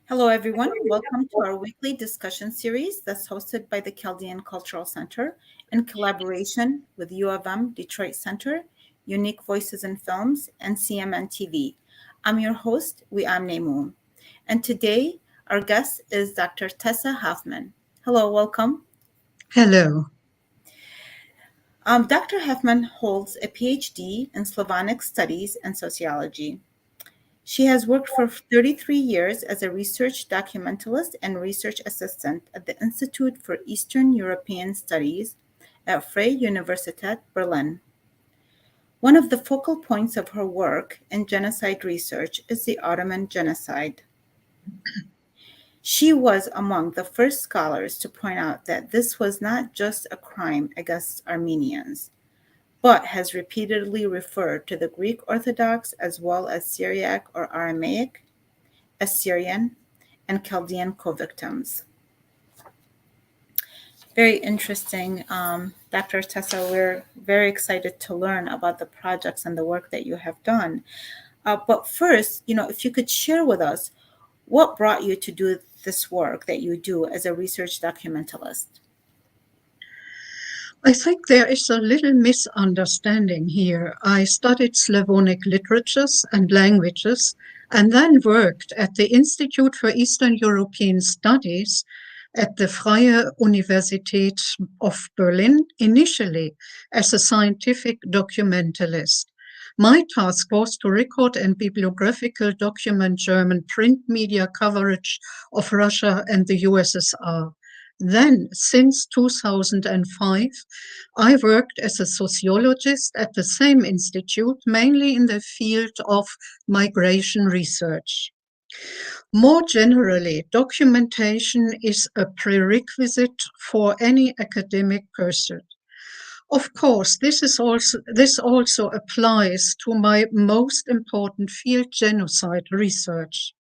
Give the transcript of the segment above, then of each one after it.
Hello, everyone. Welcome to our weekly discussion series that's hosted by the Chaldean Cultural Center in collaboration with U of M Detroit Center, Unique Voices in Films, and CMN TV. I'm your host, Wiam Moon. And today, our guest is Dr. Tessa Hofmann. Hello, welcome. Hello. Dr. Hofmann holds a PhD in Slavonic Studies and Sociology. She has worked for 33 years as a research documentalist and research assistant at the Institute for Eastern European Studies at Freie Universität Berlin. One of the focal points of her work in genocide research is the Ottoman Genocide. She was among the first scholars to point out that this was not just a crime against Armenians, but has repeatedly referred to the Greek Orthodox as well as Syriac or Aramaic, Assyrian, and Chaldean co-victims. Very interesting, Dr. Tessa. We're very excited to learn about the projects and the work that you have done. But first, if you could share with us what brought you to do this work that you do as a research documentalist. I think there is a little misunderstanding here. I studied Slavonic literatures and languages and then worked at the Institute for Eastern European Studies at the Freie Universität of Berlin, initially as a scientific documentalist. My task was to record and bibliographical document German print media coverage of Russia and the USSR. Then, since 2005, I worked as a sociologist at the same institute, mainly in the field of migration research. More generally, documentation is a prerequisite for any academic pursuit. Of course, this also applies to my most important field, genocide research.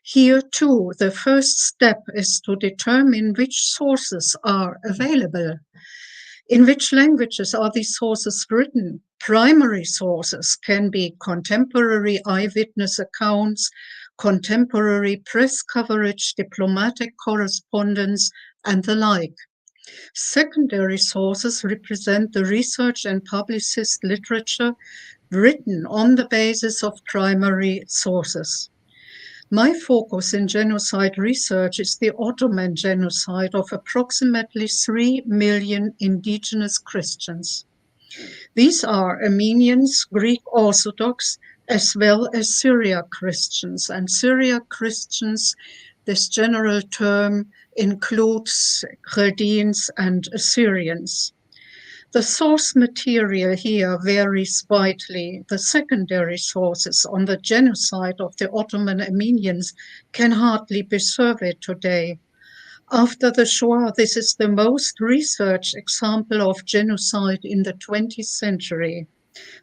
Here, too, the first step is to determine which sources are available. In which languages are these sources written? Primary sources can be contemporary eyewitness accounts, contemporary press coverage, diplomatic correspondence, and the like. Secondary sources represent the research and publicist literature written on the basis of primary sources. My focus in genocide research is the Ottoman genocide of approximately 3 million indigenous Christians. These are Armenians, Greek Orthodox, as well as Syriac Christians. And Syriac Christians, this general term includes Chaldeans and Assyrians. The source material here varies widely. The secondary sources on the genocide of the Ottoman Armenians can hardly be surveyed today. After the Shoah, this is the most researched example of genocide in the 20th century.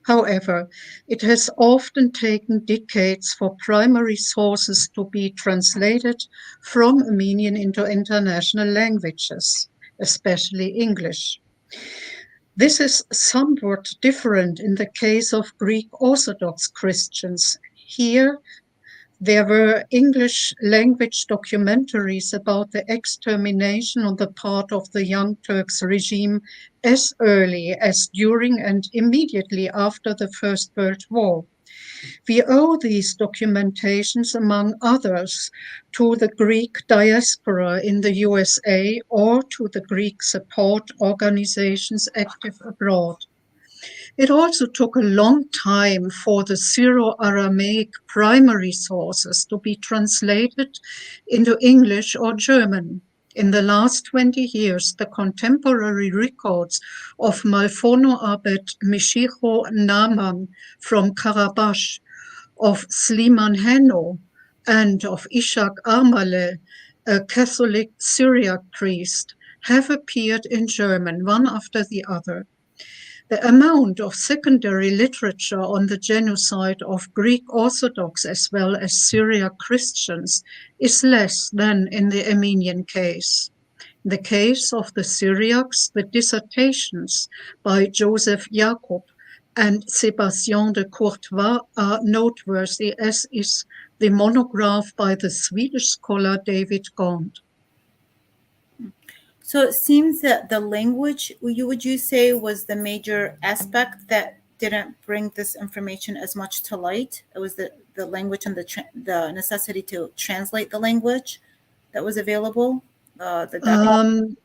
However, it has often taken decades for primary sources to be translated from Armenian into international languages, especially English. This is somewhat different in the case of Greek Orthodox Christians. Here, there were English language documentaries about the extermination on the part of the Young Turks regime as early as during and immediately after the First World War. We owe these documentations, among others, to the Greek diaspora in the USA or to the Greek support organizations active abroad. It also took a long time for the Syro-Aramaic primary sources to be translated into English or German. In the last 20 years, the contemporary records of Malfono Abed Mishicho Naaman from Karabakh, of Sliman Henno, and of Ishak Armale, a Catholic Syriac priest, have appeared in German, one after the other. The amount of secondary literature on the genocide of Greek Orthodox as well as Syriac Christians is less than in the Armenian case. In the case of the Syriacs, the dissertations by Joseph Jacob and Sébastien de Courtois are noteworthy, as is the monograph by the Swedish scholar David Gaunt. So it seems that the language, would you say, was the major aspect that didn't bring this information as much to light? It was the language and the necessity to translate the language that was available. The document. Um,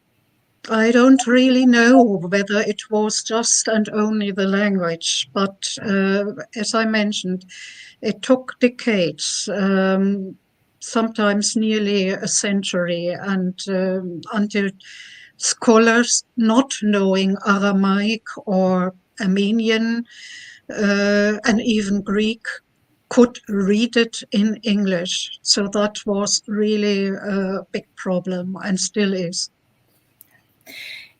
I don't really know whether it was just and only the language, but as I mentioned, it took decades, sometimes nearly a century, and until scholars not knowing Aramaic or Armenian and even Greek could read it in English. So that was really a big problem and still is.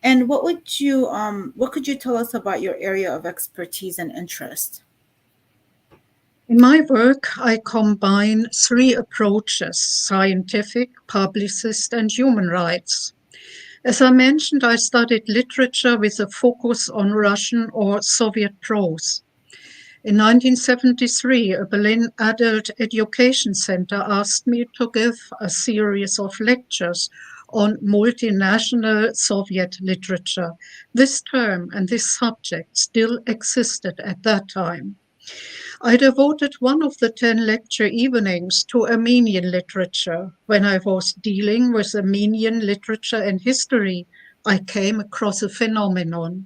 And what could you tell us about your area of expertise and interest? In my work, I combine three approaches: scientific, publicist, and human rights. As I mentioned, I studied literature with a focus on Russian or Soviet prose. In 1973, a Berlin adult education center asked me to give a series of lectures on multinational Soviet literature. This term and this subject still existed at that time. I devoted one of the 10 lecture evenings to Armenian literature. When I was dealing with Armenian literature and history, I came across a phenomenon.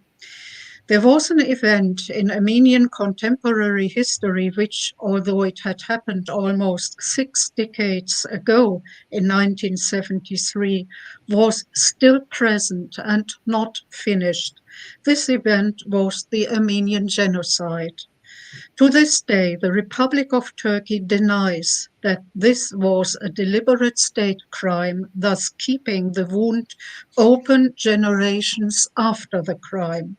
There was an event in Armenian contemporary history which, although it had happened almost 6 decades ago in 1973, was still present and not finished. This event was the Armenian Genocide. To this day, the Republic of Turkey denies that this was a deliberate state crime, thus keeping the wound open generations after the crime.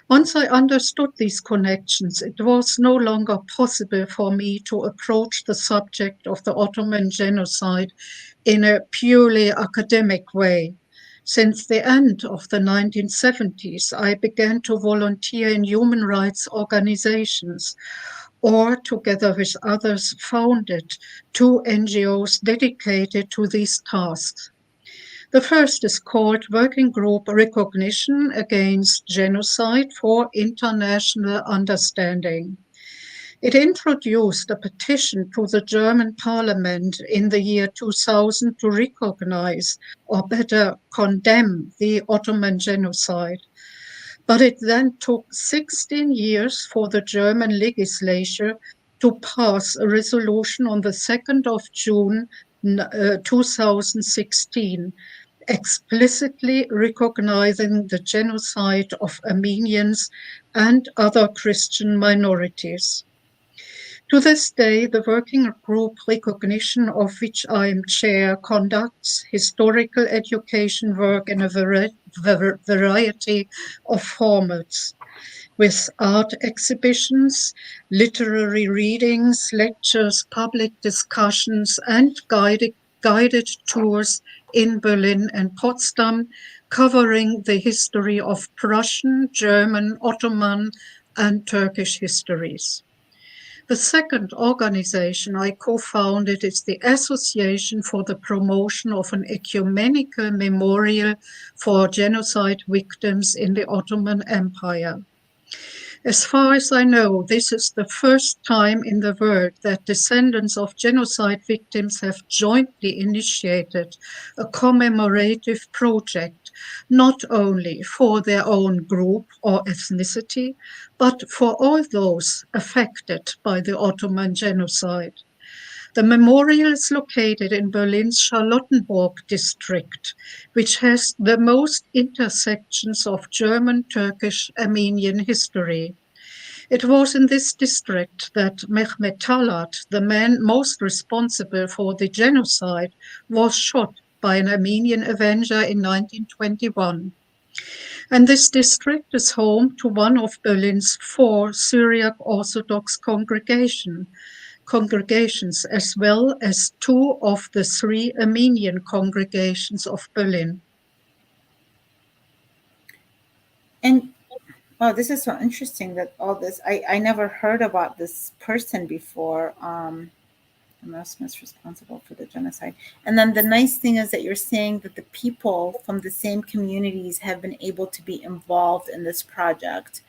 Once I understood these connections, it was no longer possible for me to approach the subject of the Ottoman genocide in a purely academic way. Since the end of the 1970s, I began to volunteer in human rights organizations or, together with others, founded two NGOs dedicated to these tasks. The first is called Working Group Recognition Against Genocide for International Understanding. It introduced a petition to the German parliament in the year 2000 to recognize, or better, condemn the Ottoman genocide. But it then took 16 years for the German legislature to pass a resolution on the 2nd of June 2016, explicitly recognizing the genocide of Armenians and other Christian minorities. To this day, the working group recognition of which I am chair conducts historical education work in a variety of formats, with art exhibitions, literary readings, lectures, public discussions, and guided tours in Berlin and Potsdam, covering the history of Prussian, German, Ottoman, and Turkish histories. The second organization I co-founded is the Association for the Promotion of an Ecumenical Memorial for Genocide Victims in the Ottoman Empire. As far as I know, this is the first time in the world that descendants of genocide victims have jointly initiated a commemorative project, not only for their own group or ethnicity, but for all those affected by the Ottoman genocide. The memorial is located in Berlin's Charlottenburg district, which has the most intersections of German, Turkish, Armenian history. It was in this district that Mehmet Talat, the man most responsible for the genocide, was shot by an Armenian avenger in 1921. And this district is home to one of Berlin's four Syriac Orthodox congregations, as well as two of the three Armenian congregations of Berlin. And Oh, this is so interesting that all this, I never heard about this person before. Erasmus responsible for the genocide. And then the nice thing is that you're saying that the people from the same communities have been able to be involved in this project.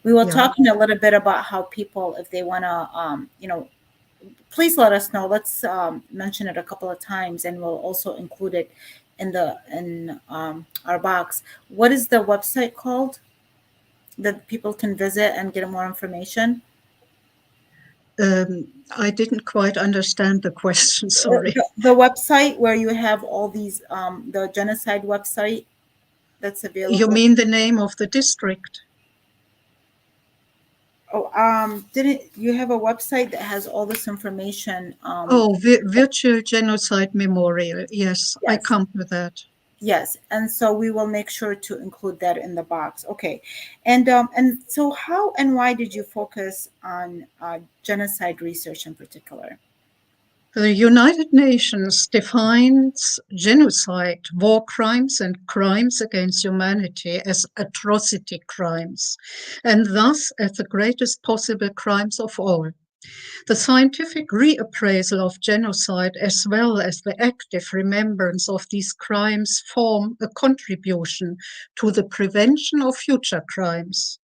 We will Yeah. talk in a little bit about how people, if they want to, please let us know. Let's mention it a couple of times, and we'll also include it in our box. What is the website called that people can visit and get more information? I didn't quite understand the question, sorry. The website where you have all these, the genocide website that's You available. mean the name of the district? Oh, didn't you have a website that has all this information? Oh, Virtual Genocide Memorial. Yes, I Yes, come to that. yes, and so we will make sure to include that in the box. Okay, and so how and why did you focus on genocide research in particular? The United Nations defines genocide, war crimes, and crimes against humanity as atrocity crimes, and thus as the greatest possible crimes of all. The scientific reappraisal of genocide, as well as the active remembrance of these crimes, form a contribution to the prevention of future crimes.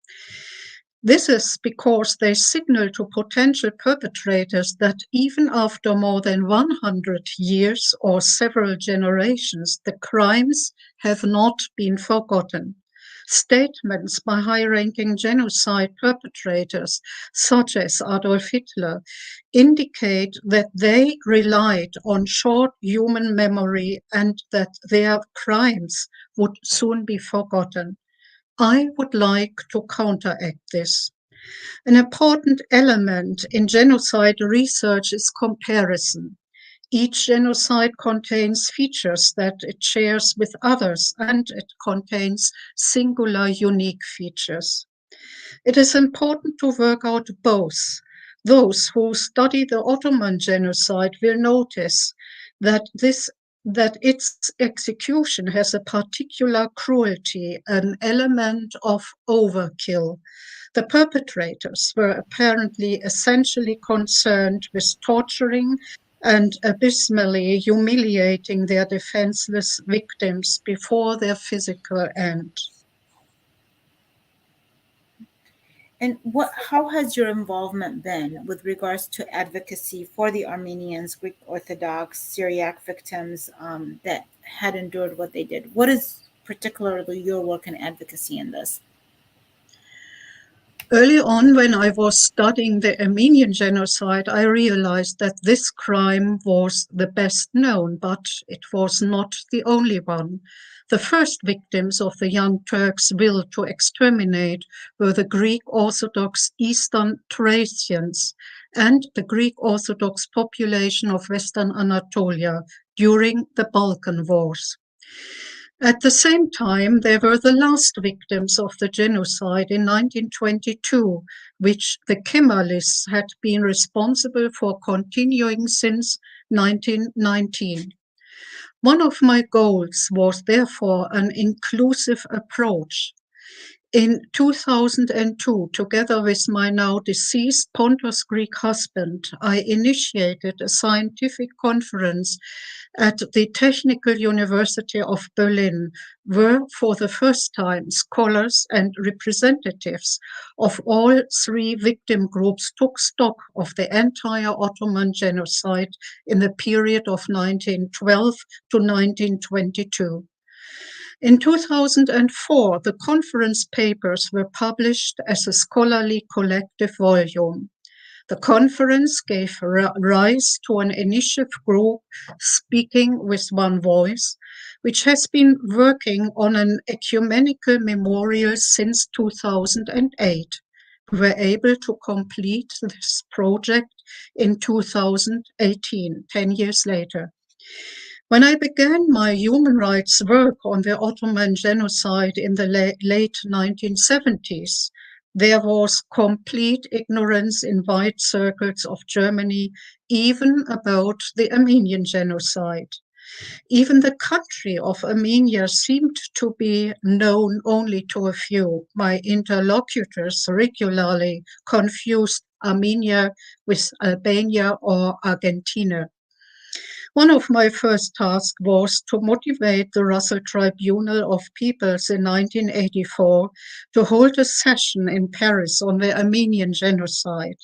This is because they signal to potential perpetrators that even after more than 100 years or several generations, the crimes have not been forgotten. Statements by high ranking genocide perpetrators, such as Adolf Hitler, indicate that they relied on short human memory and that their crimes would soon be forgotten. I would like to counteract this. An important element in genocide research is comparison. Each genocide contains features that it shares with others, and it contains singular, unique features. It is important to work out both. Those who study the Ottoman genocide will notice that its execution has a particular cruelty, an element of overkill. The perpetrators were apparently essentially concerned with torturing and abysmally humiliating their defenseless victims before their physical end. And what, how has your involvement been with regards to advocacy for the Armenians, Greek Orthodox, Syriac victims that had endured what they did? What is particularly your work in advocacy in this? Early on, when I was studying the Armenian genocide, I realized that this crime was the best known, but it was not the only one. The first victims of the Young Turks' will to exterminate were the Greek Orthodox Eastern Thracians and the Greek Orthodox population of Western Anatolia during the Balkan Wars. At the same time, they were the last victims of the genocide in 1922, which the Kemalists had been responsible for continuing since 1919. One of my goals was therefore an inclusive approach. In 2002, together with my now deceased Pontus Greek husband, I initiated a scientific conference at the Technical University of Berlin, where for the first time scholars and representatives of all three victim groups took stock of the entire Ottoman genocide in the period of 1912 to 1922. In 2004, the conference papers were published as a scholarly collective volume. The conference gave rise to an initiative group, Speaking with One Voice, which has been working on an ecumenical memorial since 2008. We were able to complete this project in 2018, 10 years later. When I began my human rights work on the Ottoman genocide in the late 1970s, there was complete ignorance in wide circles of Germany, even about the Armenian genocide. Even the country of Armenia seemed to be known only to a few. My interlocutors regularly confused Armenia with Albania or Argentina. One of my first tasks was to motivate the Russell Tribunal of Peoples in 1984 to hold a session in Paris on the Armenian genocide.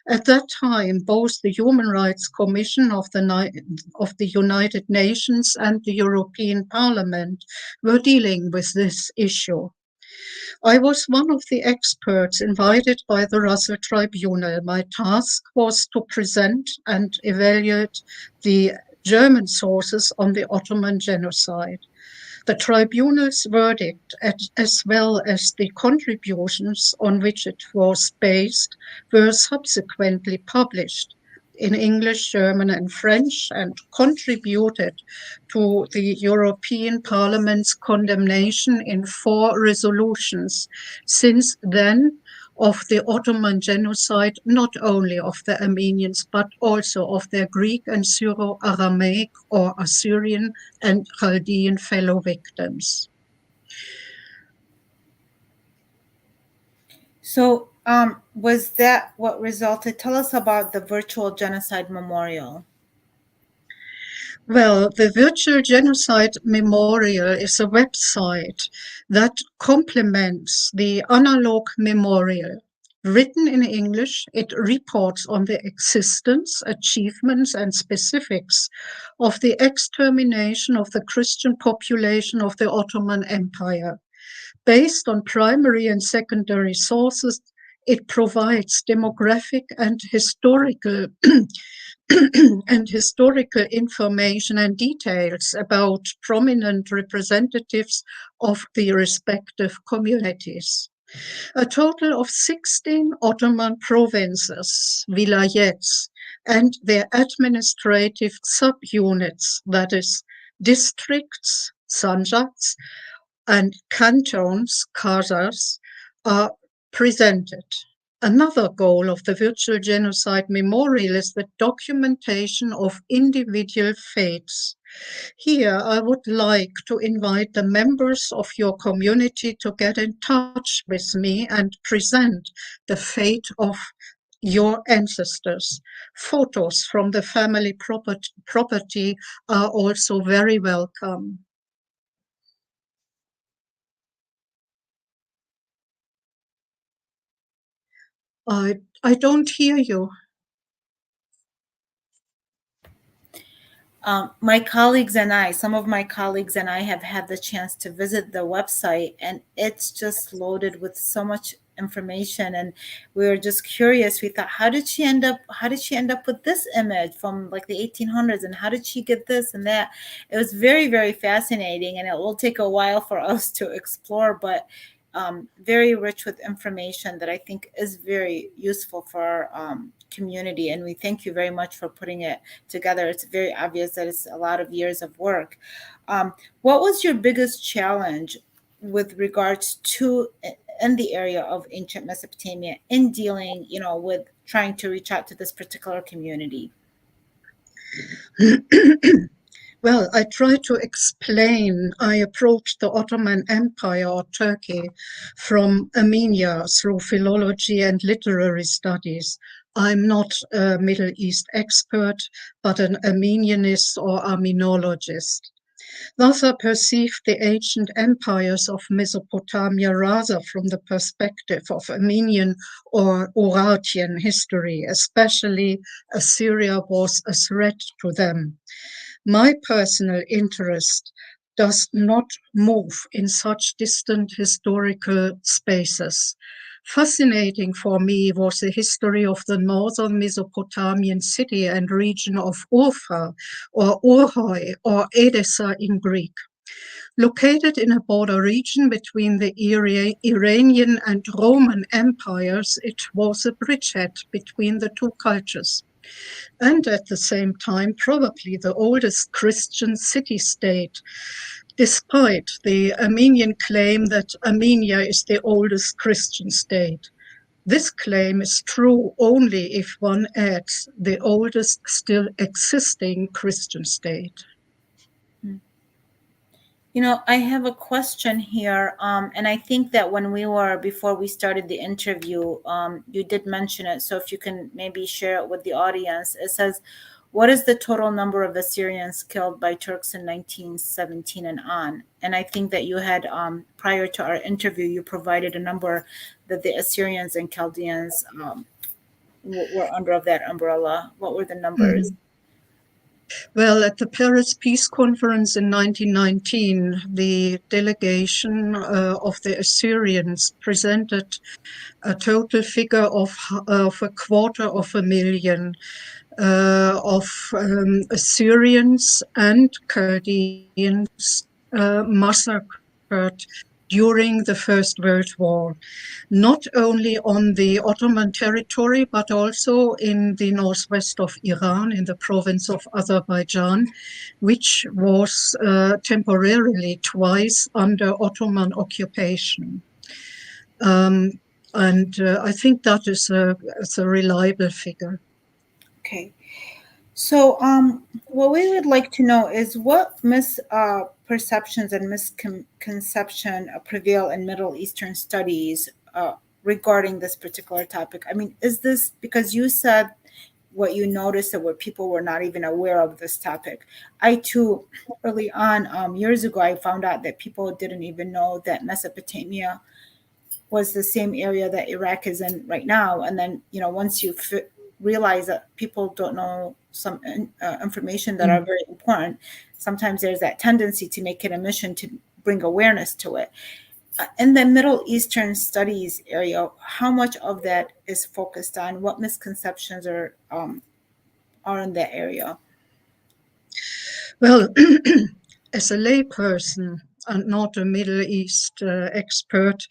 At that time, both the Human Rights Commission of the United Nations and the European Parliament were dealing with this issue. I was one of the experts invited by the Russell Tribunal. My task was to present and evaluate the German sources on the Ottoman Genocide. The tribunal's verdict, as well as the contributions on which it was based, were subsequently published in English, German, and French and contributed to the European Parliament's condemnation in 4 resolutions. Since then, of the Ottoman genocide, not only of the Armenians, but also of their Greek and Syro-Aramaic or Assyrian and Chaldean fellow victims. So, was that what resulted? Tell us about the virtual genocide memorial. Well, the Virtual Genocide Memorial is a website that complements the analog memorial. Written in English, it reports on the existence, achievements, and specifics of the extermination of the Christian population of the Ottoman Empire. Based on primary and secondary sources, it provides demographic and historical and historical information and details about prominent representatives of the respective communities. A total of 16 Ottoman provinces, vilayets, and their administrative subunits, that is, districts, sanjaks, and cantons, casas, are presented. Another goal of the Virtual Genocide Memorial is the documentation of individual fates. Here, I would like to invite the members of your community to get in touch with me and present the fate of your ancestors. Photos from the family property are also very welcome. I don't hear you. My colleagues and I, some of my colleagues and I have had the chance to visit the website, and it's just loaded with so much information. And we were just curious. We thought, how did she end up with this image from like the 1800s? And how did she get this and that? It was very, very fascinating, and it will take a while for us to explore, but very rich with information that I think is very useful for our community. And we thank you very much for putting it together. It's very obvious that it's a lot of years of work. What was your biggest challenge with regards to in the area of ancient Mesopotamia in dealing, with trying to reach out to this particular community? Well, I try to explain. I approached the Ottoman Empire or Turkey from Armenia through philology and literary studies. I'm not a Middle East expert, but an Armenianist or Armenologist. Thus, I perceived the ancient empires of Mesopotamia rather from the perspective of Armenian or Urartian history, especially Assyria was a threat to them. My personal interest does not move in such distant historical spaces. Fascinating for me was the history of the northern Mesopotamian city and region of Urfa or Urhoi or Edessa in Greek. Located in a border region between the Iranian and Roman empires, it was a bridgehead between the two cultures and at the same time probably the oldest Christian city-state, despite the Armenian claim that Armenia is the oldest Christian state. This claim is true only if one adds the oldest still existing Christian state. I have a question here, and I think that before we started the interview, you did mention it. So if you can maybe share it with the audience, it says, "What is the total number of Assyrians killed by Turks in 1917 and on?" And I think that you had, prior to our interview, you provided a number that the Assyrians and Chaldeans were under of that umbrella. What were the numbers? Mhm. Well, at the Paris Peace Conference in 1919, the delegation of the Assyrians presented a total figure of 250,000 of Assyrians and Chaldeans massacred during the First World War, not only on the Ottoman territory, but also in the northwest of Iran, in the province of Azerbaijan, which was temporarily twice under Ottoman occupation. Um, and I think that is a reliable figure. Okay. So, what we would like to know is what misperceptions and misconception prevail in Middle Eastern studies regarding this particular topic. I mean, is this because you said what you noticed that where people were not even aware of this topic? I too, early on, years ago, I found out that people didn't even know that Mesopotamia was the same area that Iraq is in right now. And then, once you realize that people don't know some information that are Mm. very important, sometimes there's that tendency to make it a mission to bring awareness to it. In the Middle Eastern studies area, how much of that is focused on? What misconceptions are in that area? Well, as a layperson and not a Middle East expert,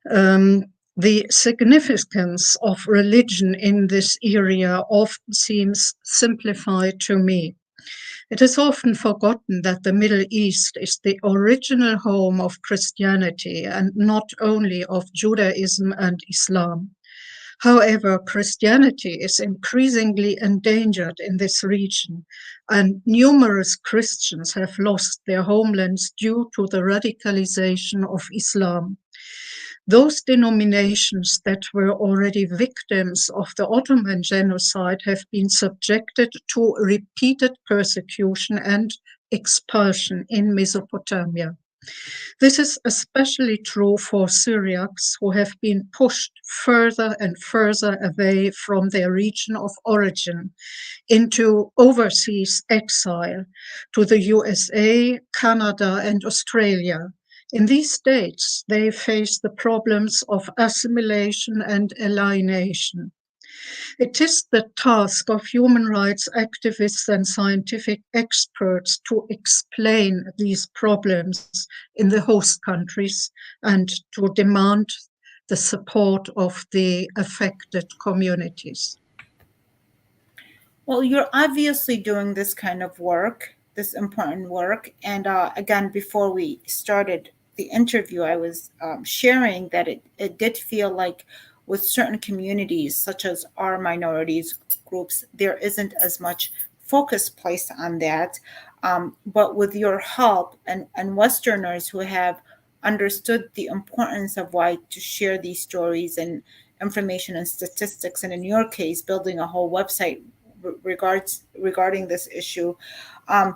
um, the significance of religion in this area often seems simplified to me. It is often forgotten that the Middle East is the original home of Christianity and not only of Judaism and Islam. However, Christianity is increasingly endangered in this region, and numerous Christians have lost their homelands due to the radicalization of Islam. Those denominations that were already victims of the Ottoman genocide have been subjected to repeated persecution and expulsion in Mesopotamia. This is especially true for Syriacs who have been pushed further and further away from their region of origin into overseas exile to the USA, Canada, and Australia. In these states, they face the problems of assimilation and alienation. It is the task of human rights activists and scientific experts to explain these problems in the host countries and to demand the support of the affected communities. Well, you're obviously doing this kind of work, this important work. And again, before we started the interview, I was sharing that it did feel like with certain communities, such as our minorities groups, there isn't as much focus placed on that. But with your help and Westerners who have understood the importance of why to share these stories and information and statistics, and in your case, building a whole website regarding this issue, um,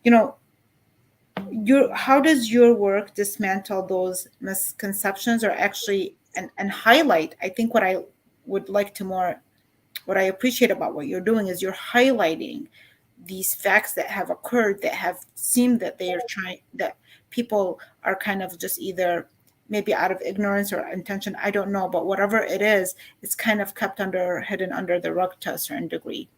you know how does your work dismantle those misconceptions, or actually and highlight? I think would like to more what I appreciate about what you're doing is you're highlighting these facts that have occurred, that have seemed that they are trying, that people are kind of just either maybe out of ignorance or intention, I don't know, but whatever it is, it's kind of kept hidden under the rug to a certain degree.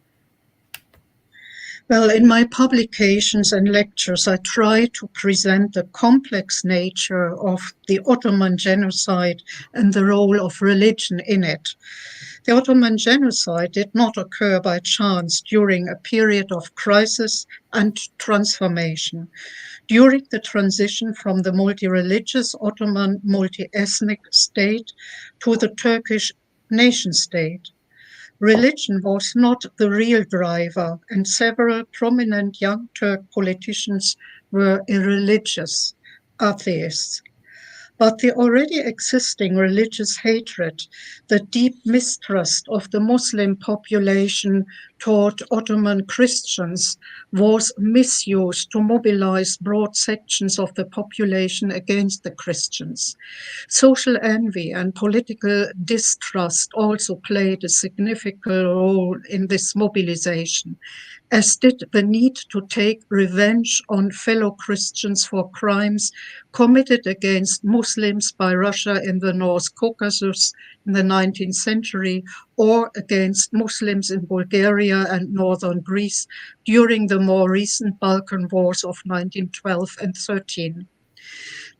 Well, in my publications and lectures, I try to present the complex nature of the Ottoman genocide and the role of religion in it. The Ottoman genocide did not occur by chance during a period of crisis and transformation. During the transition from the multi-religious Ottoman multi-ethnic state to the Turkish nation state, religion was not the real driver, and several prominent young Turk politicians were irreligious, atheists. But the already existing religious hatred, the deep mistrust of the Muslim population toward Ottoman Christians, was misused to mobilize broad sections of the population against the Christians. Social envy and political distrust also played a significant role in this mobilization, as did the need to take revenge on fellow Christians for crimes committed against Muslims by Russia in the North Caucasus in the 19th century, or against Muslims in Bulgaria and northern Greece during the more recent Balkan Wars of 1912 and 13.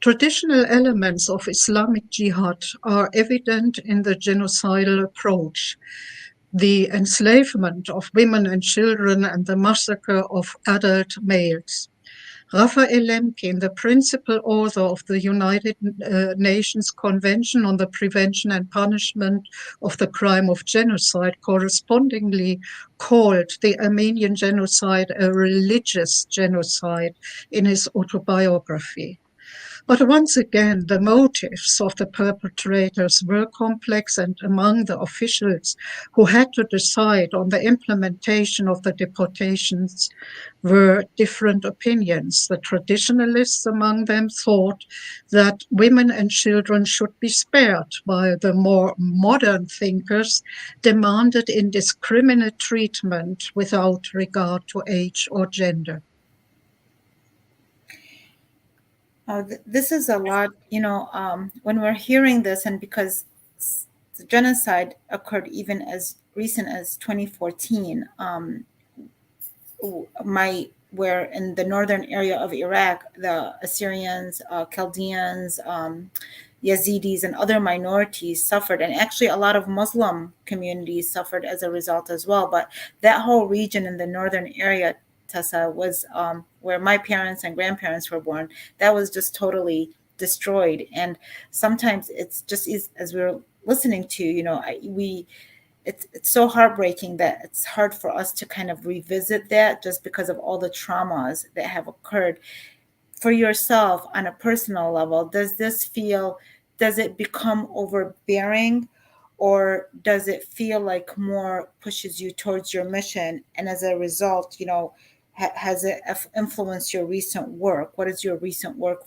Traditional elements of Islamic jihad are evident in the genocidal approach, the enslavement of women and children, and the massacre of adult males. Raphael Lemkin, the principal author of the United Nations Convention on the Prevention and Punishment of the Crime of Genocide, correspondingly called the Armenian genocide a religious genocide in his autobiography. But once again, the motives of the perpetrators were complex, and among the officials who had to decide on the implementation of the deportations were different opinions. The traditionalists among them thought that women and children should be spared, while the more modern thinkers demanded indiscriminate treatment without regard to age or gender. This is a lot, when we're hearing this, and because the genocide occurred even as recent as 2014, my where in the northern area of Iraq, the Assyrians, Chaldeans, Yazidis, and other minorities suffered, and actually a lot of Muslim communities suffered as a result as well. But that whole region in the northern area, Tessa, was where my parents and grandparents were born. That was just totally destroyed, and sometimes it's just as we were listening to, it's so heartbreaking that it's hard for us to kind of revisit that just because of all the traumas that have occurred. For yourself on a personal level, does it become overbearing, or does it feel like more pushes you towards your mission, and as a result, has it influenced your recent work? What is your recent work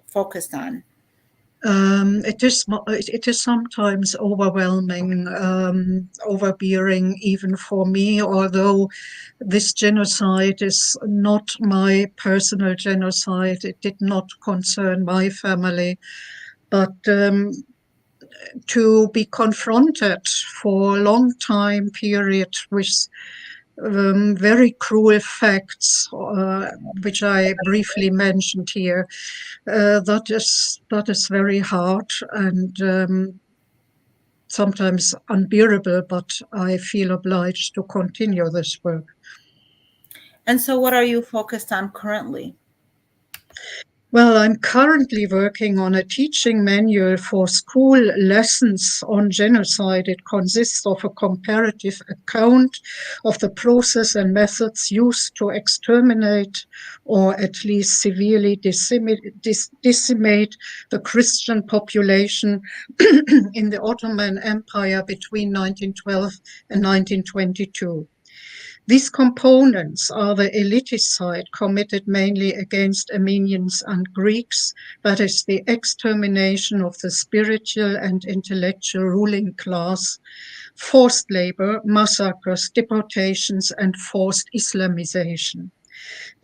focused on? It is sometimes overwhelming, overbearing even for me. Although this genocide is not my personal genocide, it did not concern my family, but to be confronted for a long time period with very cruel facts, which I briefly mentioned here. That is very hard and sometimes unbearable, but I feel obliged to continue this work. And so, what are you focused on currently? Well, I'm currently working on a teaching manual for school lessons on genocide. It consists of a comparative account of the process and methods used to exterminate or at least severely decimate the Christian population in the Ottoman Empire between 1912 and 1922. These components are the eliticide committed mainly against Armenians and Greeks, that is, the extermination of the spiritual and intellectual ruling class, forced labor, massacres, deportations, and forced Islamization.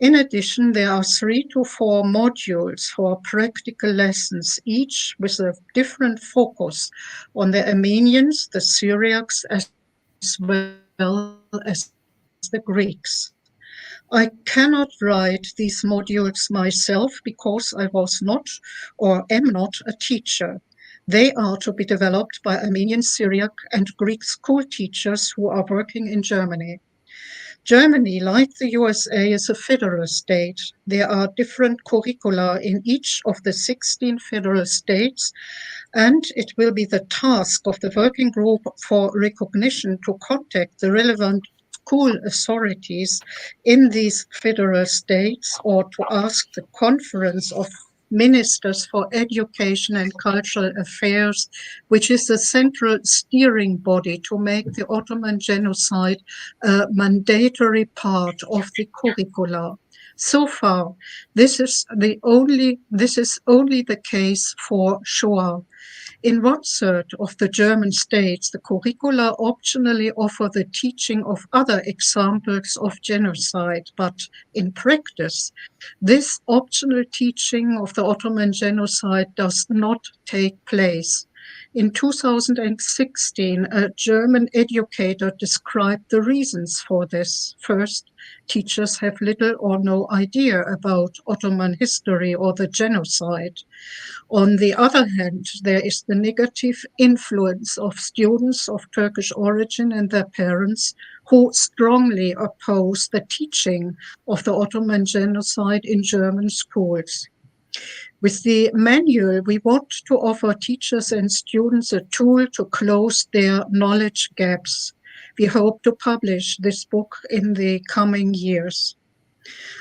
In addition, there are 3 to 4 modules for practical lessons, each with a different focus on the Armenians, the Syriacs, as well as the Greeks. I cannot write these modules myself because I was not or am not a teacher. They are to be developed by Armenian, Syriac, and Greek school teachers who are working in Germany. Germany, like the USA, is a federal state. There are different curricula in each of the 16 federal states, and it will be the task of the working group for recognition to contact the relevant school authorities in these federal states, or to ask the Conference of Ministers for Education and Cultural Affairs, which is the central steering body to make the Ottoman genocide a mandatory part of the curricula. So far, this is only the case for Shoah. In one-third of the German states, the curricula optionally offer the teaching of other examples of genocide, but in practice, this optional teaching of the Ottoman genocide does not take place. In 2016, a German educator described the reasons for this. First, teachers have little or no idea about Ottoman history or the genocide. On the other hand, there is the negative influence of students of Turkish origin and their parents who strongly oppose the teaching of the Ottoman genocide in German schools. With the manual, we want to offer teachers and students a tool to close their knowledge gaps. We hope to publish this book in the coming years.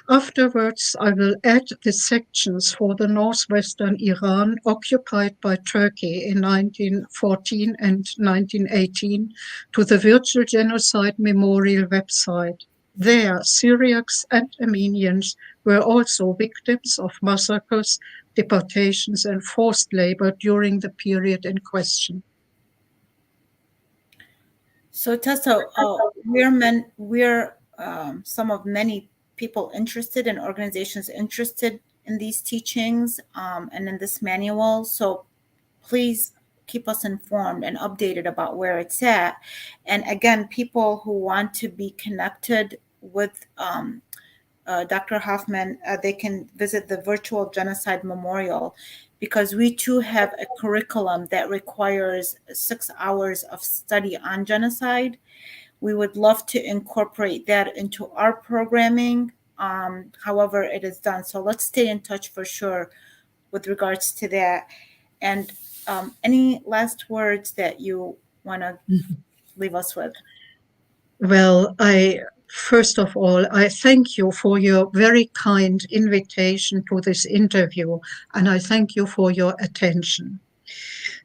Afterwards, I will add the sections for the northwestern Iran occupied by Turkey in 1914 and 1918 to the Virtual Genocide Memorial website. There, Syriacs and Armenians were also victims of massacres, deportations, and forced labor during the period in question. So Tessa, we're some of many people interested and organizations interested in these teachings and in this manual. So please keep us informed and updated about where it's at. And again, people who want to be connected with Dr. Hofmann, they can visit the Virtual Genocide Memorial because we too have a curriculum that requires 6 hours of study on genocide. We would love to incorporate that into our programming, however it is done. So let's stay in touch for sure with regards to that. And any last words that you want to leave us with? Well, first of all, I thank you for your very kind invitation to this interview, and I thank you for your attention.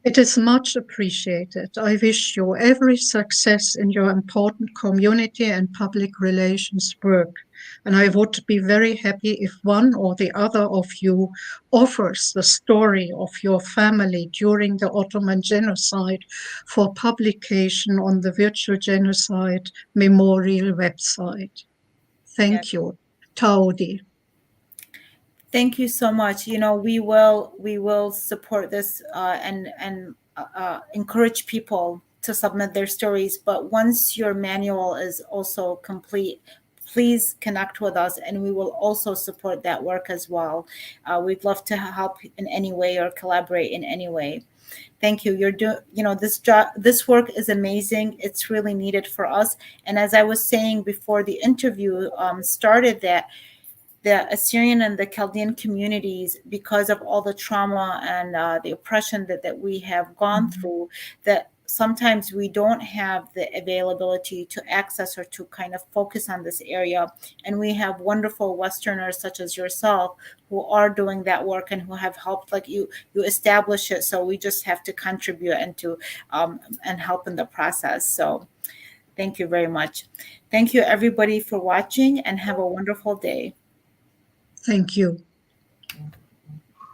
It is much appreciated. I wish you every success in your important community and public relations work. And I would be very happy if one or the other of you offers the story of your family during the Ottoman genocide for publication on the Virtual Genocide Memorial website. Yeah. Thank you. Taudi. Thank you so much. We will support this and encourage people to submit their stories. But once your manual is also complete, please connect with us, and we will also support that work as well. We'd love to help in any way or collaborate in any way. Thank you. You're doing, this work is amazing. It's really needed for us. And as I was saying before the interview started, that the Assyrian and the Chaldean communities, because of all the trauma and the oppression that we have gone through, that sometimes we don't have the availability to access or to kind of focus on this area. And we have wonderful Westerners such as yourself who are doing that work and who have helped, like you establish it. So we just have to contribute and help in the process. So thank you very much. Thank you everybody for watching, and have a wonderful day. Thank you.